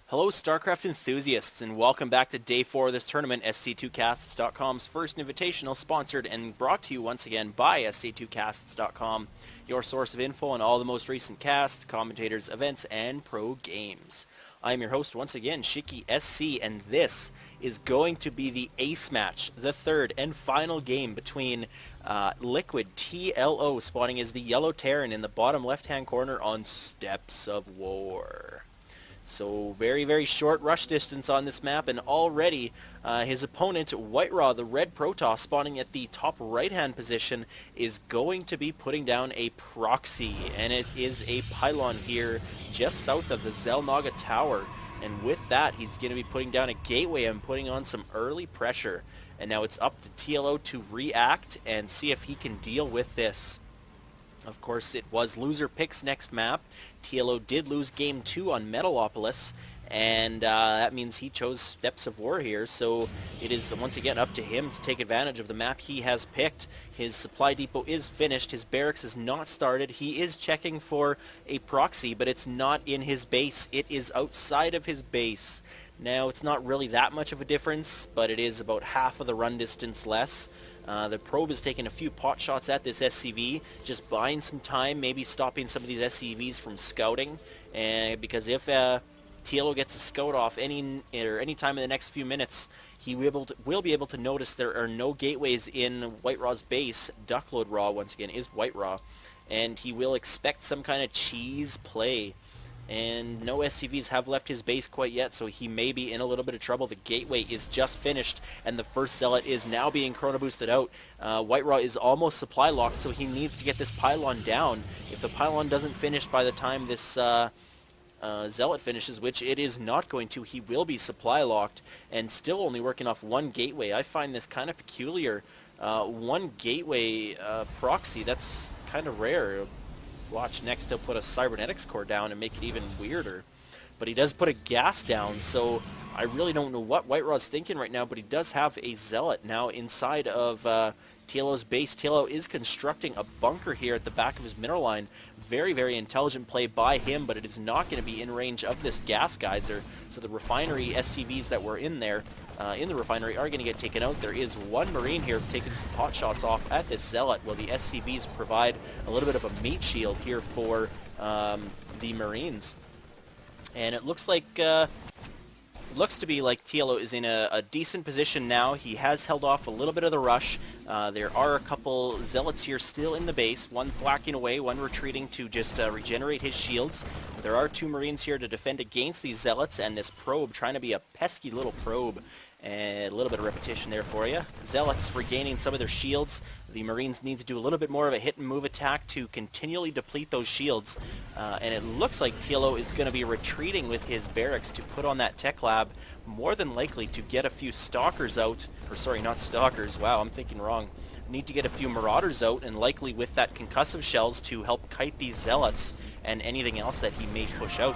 Hello Starcraft enthusiasts, and welcome back to Day 4 of this tournament, SC2casts.com's first invitational, sponsored and brought to you once again by SC2casts.com, your source of info on all the most recent casts, commentators, events, and pro games. I am your host once again, Shiki SC, and this is going to be the ace match, the third and final game between Liquid TLO spawning as the yellow Terran in the bottom left-hand corner on Steps of War. So very, very short rush distance on this map, and already his opponent, WhiteRa, the red Protoss, spawning at the top right-hand position, is going to be putting down a proxy, and it is a pylon here just south of the Zelnaga Tower. And with that, he's going to be putting down a gateway and putting on some early pressure. And now it's up to TLO to react and see if he can deal with this. Of course, it was loser picks next map. TLO did lose game 2 on Metalopolis, and that means he chose Steps of War here, so it is once again up to him to take advantage of the map he has picked. His supply depot is finished, his barracks is not started, he is checking for a proxy, but it's not in his base, it is outside of his base. Now, it's not really that much of a difference, but it is about half of the run distance less. The probe is taking a few pot shots at this SCV, just buying some time, maybe stopping some of these SCVs from scouting, because if TLO gets a scout off any time in the next few minutes, he will be able to notice there are no gateways in WhiteRa's base. Duckload Raw, once again, is WhiteRa, and he will expect some kind of cheese play. And no SCVs have left his base quite yet, so he may be in a little bit of trouble. The gateway is just finished, and the first zealot is now being chrono boosted out. WhiteRa is almost supply locked, so he needs to get this pylon down. If the pylon doesn't finish by the time this zealot finishes, which it is not going to, he will be supply locked, and still only working off one gateway. I find this kind of peculiar. One gateway proxy, that's kind of rare. Watch next he'll put a cybernetics core down and make it even weirder. But he does put a gas down, so I really don't know what WhiteRa's thinking right now, but he does have a zealot now inside of TLO's base. TLO is constructing a bunker here at the back of his mineral line. Very, very intelligent play by him, but it is not going to be in range of this gas geyser. So the refinery SCVs that were in there, in the refinery, are going to get taken out. There is one Marine here taking some pot shots off at this zealot, while the SCVs provide a little bit of a meat shield here for the Marines. And it looks like looks to be like TLO is in a decent position now. He has held off a little bit of the rush. There are a couple zealots here still in the base, one thwacking away, one retreating to just regenerate his shields. There are two Marines here to defend against these zealots, and this probe trying to be a pesky little probe. And a little bit of repetition there for you. Zealots regaining some of their shields. The Marines need to do a little bit more of a hit and move attack to continually deplete those shields. And it looks like TLO is going to be retreating with his barracks to put on that tech lab, more than likely to get a few stalkers out. Or sorry, not stalkers. Wow, I'm thinking wrong. Need to get a few marauders out, and likely with that concussive shells to help kite these zealots and anything else that he may push out.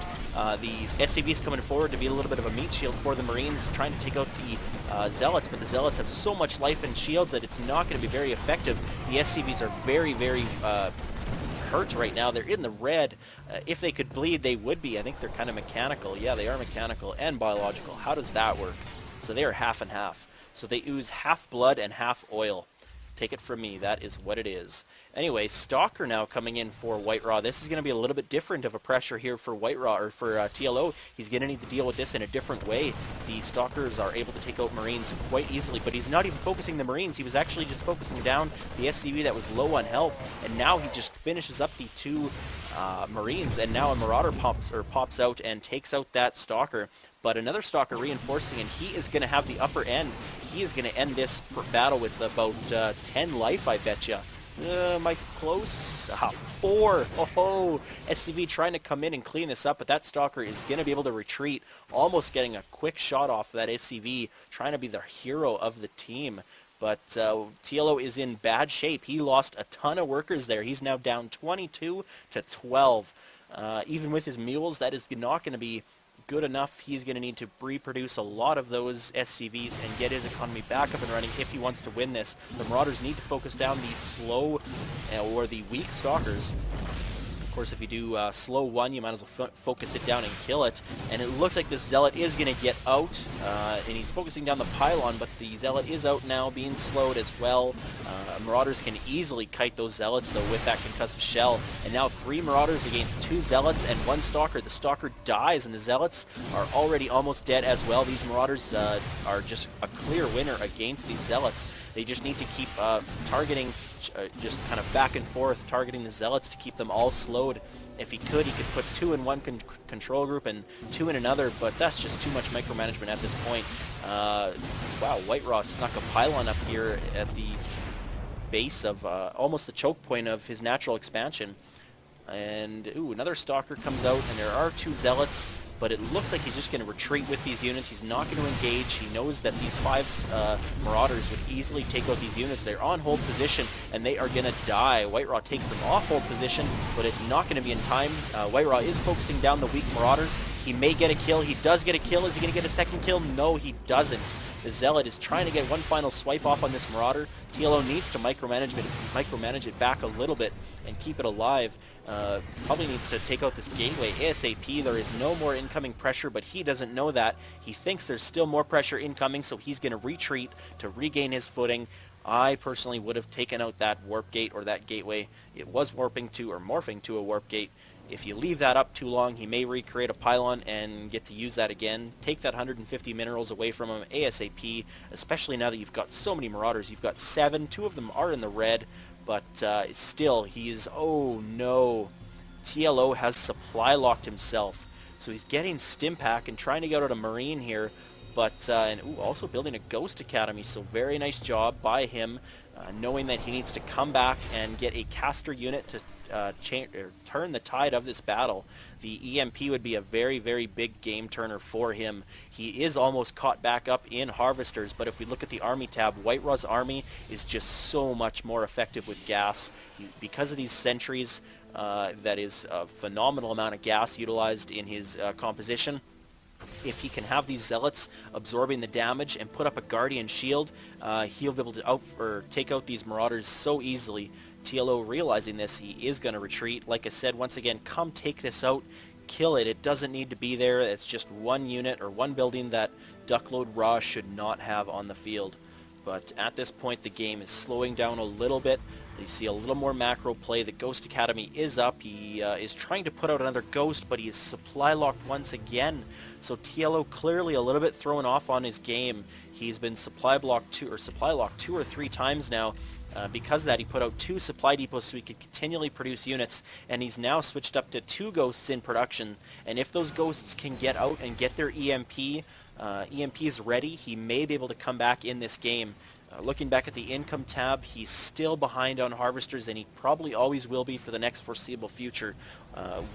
These SCVs coming forward to be a little bit of a meat shield for the Marines, trying to take out the Zealots, but the Zealots have so much life and shields that it's not going to be very effective. The SCVs are very, very hurt right now. They're in the red. If they could bleed, they would be. I think they're kind of mechanical. Yeah, they are mechanical and biological. How does that work? So they are half and half. So they ooze half blood and half oil. Take it from me, that is what it is. Anyway, Stalker now coming in for WhiteRa. This is going to be a little bit different of a pressure here for WhiteRa, or for TLO. He's going to need to deal with this in a different way. The Stalkers are able to take out Marines quite easily, but he's not even focusing the Marines. He was actually just focusing down the SCV that was low on health, and now he just finishes up the two Marines, and now a Marauder pops out and takes out that Stalker. But another Stalker reinforcing, and he is going to have the upper end. He is going to end this battle with about 10 life, I betcha. Am I close? 4. Oh, SCV trying to come in and clean this up, but that Stalker is going to be able to retreat, almost getting a quick shot off that SCV, trying to be the hero of the team. But TLO is in bad shape. He lost a ton of workers there. He's now down 22 to 12. Even with his mules, that is not going to be good enough. He's going to need to reproduce a lot of those SCVs and get his economy back up and running if he wants to win this. The Marauders need to focus down the slow or the weak Stalkers. course, if you do slow one, you might as well focus it down and kill it. And it looks like this Zealot is going to get out, and he's focusing down the pylon, but the Zealot is out now, being slowed as well. Marauders can easily kite those Zealots, though, with that concussive shell. And now 3 Marauders against 2 Zealots and 1 Stalker. The Stalker dies, and the Zealots are already almost dead as well. These Marauders are just a clear winner against these Zealots. They just need to keep targeting, just kind of back and forth, targeting the Zealots to keep them all slowed. If he could put 2 in one control group and 2 in another, but that's just too much micromanagement at this point. Wow, WhiteRa snuck a pylon up here at the base of almost the choke point of his natural expansion. And, ooh, another Stalker comes out, and there are 2 Zealots, but it looks like he's just going to retreat with these units. He's not going to engage. He knows that these 5 Marauders would easily take out these units. They're on hold position, and they are going to die. WhiteRa takes them off hold position, but it's not going to be in time. WhiteRa is focusing down the weak Marauders. He may get a kill. He does get a kill. Is he going to get a second kill? No, he doesn't. The Zealot is trying to get one final swipe off on this Marauder. TLO needs to micromanage it back a little bit and keep it alive. Probably needs to take out this gateway ASAP. There is no more incoming pressure, but he doesn't know that. He thinks there's still more pressure incoming, so he's going to retreat to regain his footing. I personally would have taken out that warp gate or that gateway. It was warping to or morphing to a warp gate. If you leave that up too long, he may recreate a pylon and get to use that again. Take that 150 minerals away from him ASAP, especially now that you've got so many Marauders. You've got 7. 2 of them are in the red, but still, he's... Oh, no. TLO has supply locked himself. So he's getting Stimpak and trying to get out a Marine here, but and ooh, also building a Ghost Academy, so very nice job by him, knowing that he needs to come back and get a caster unit to turn the tide of this battle. The EMP would be a very, very big game turner for him. He is almost caught back up in Harvesters, but if we look at the army tab, WhiteRa's army is just so much more effective with gas. Because of these sentries, that is a phenomenal amount of gas utilized in his composition. If he can have these Zealots absorbing the damage and put up a Guardian Shield, he'll be able to take out these Marauders so easily. TLO realizing this, he is going to retreat. Like I said, once again, come take this out, kill it. It doesn't need to be there. It's just one unit or one building that Duckload Ra should not have on the field. But at this point, the game is slowing down a little bit. You see a little more macro play. The Ghost Academy is up. He is trying to put out another Ghost, but he is supply locked once again. So TLO clearly a little bit thrown off on his game. He's been supply locked 2 or 3 times now. Because of that, he put out 2 supply depots so he could continually produce units, and he's now switched up to 2 Ghosts in production. And if those Ghosts can get out and get their EMPs ready, he may be able to come back in this game. Looking back at the income tab, he's still behind on Harvesters, and he probably always will be for the next foreseeable future.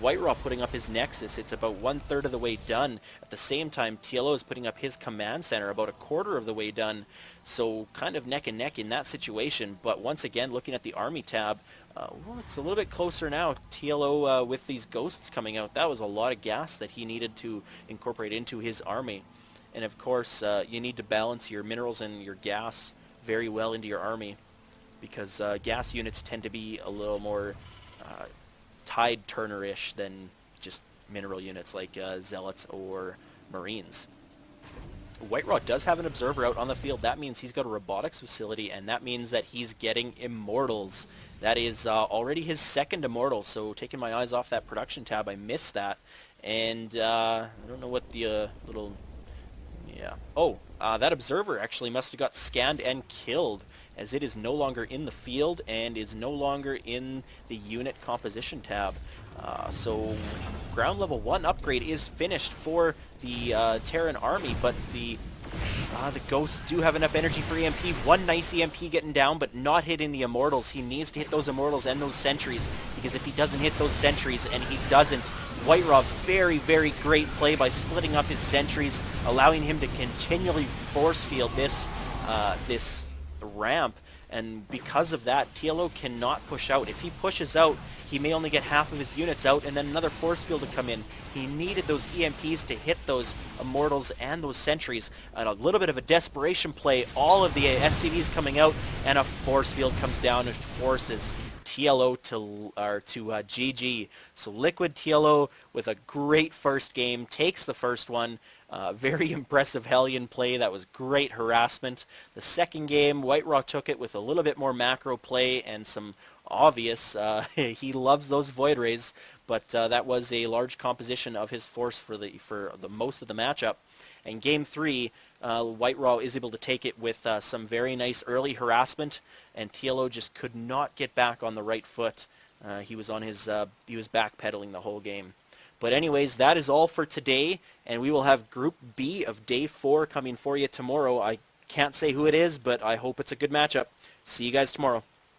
WhiteRa putting up his Nexus, it's about 1/3 of the way done. At the same time, TLO is putting up his command center, about 1/4 of the way done. So kind of neck and neck in that situation. But once again, looking at the army tab, well, it's a little bit closer now. TLO with these Ghosts coming out, that was a lot of gas that he needed to incorporate into his army. And of course, you need to balance your minerals and your gas very well into your army, because gas units tend to be a little more tide turner-ish than just mineral units like Zealots or Marines. WhiteRa does have an observer out on the field. That means he's got a robotics facility, and that means that he's getting immortals. That is already his 2nd immortal, so taking my eyes off that production tab, I missed that. And I don't know what the little... Yeah. Oh, that observer actually must have got scanned and killed, as it is no longer in the field and is no longer in the unit composition tab. So ground level 1 upgrade is finished for the Terran army, but the Ghosts do have enough energy for EMP. One nice EMP getting down, but not hitting the Immortals. He needs to hit those Immortals and those Sentries, because if he doesn't hit those Sentries, and he doesn't, WhiteRa, very, very great play by splitting up his Sentries, allowing him to continually force field this ramp, and because of that, TLO cannot push out. If he pushes out, he may only get half of his units out, and then another force field to come in. He needed those EMPs to hit those Immortals and those Sentries, and a little bit of a desperation play, all of the SCVs coming out, and a force field comes down and forces TLO to GG. So Liquid TLO with a great first game takes the first one. Very impressive Hellion play. That was great harassment. The second game, WhiteRa took it with a little bit more macro play and some obvious. He loves those Void Rays, but that was a large composition of his force for the most of the matchup. And game 3, WhiteRa is able to take it with some very nice early harassment, and TLO just could not get back on the right foot. He was backpedaling the whole game. But anyways, that is all for today, and we will have Group B of Day 4 coming for you tomorrow. I can't say who it is, but I hope it's a good matchup. See you guys tomorrow.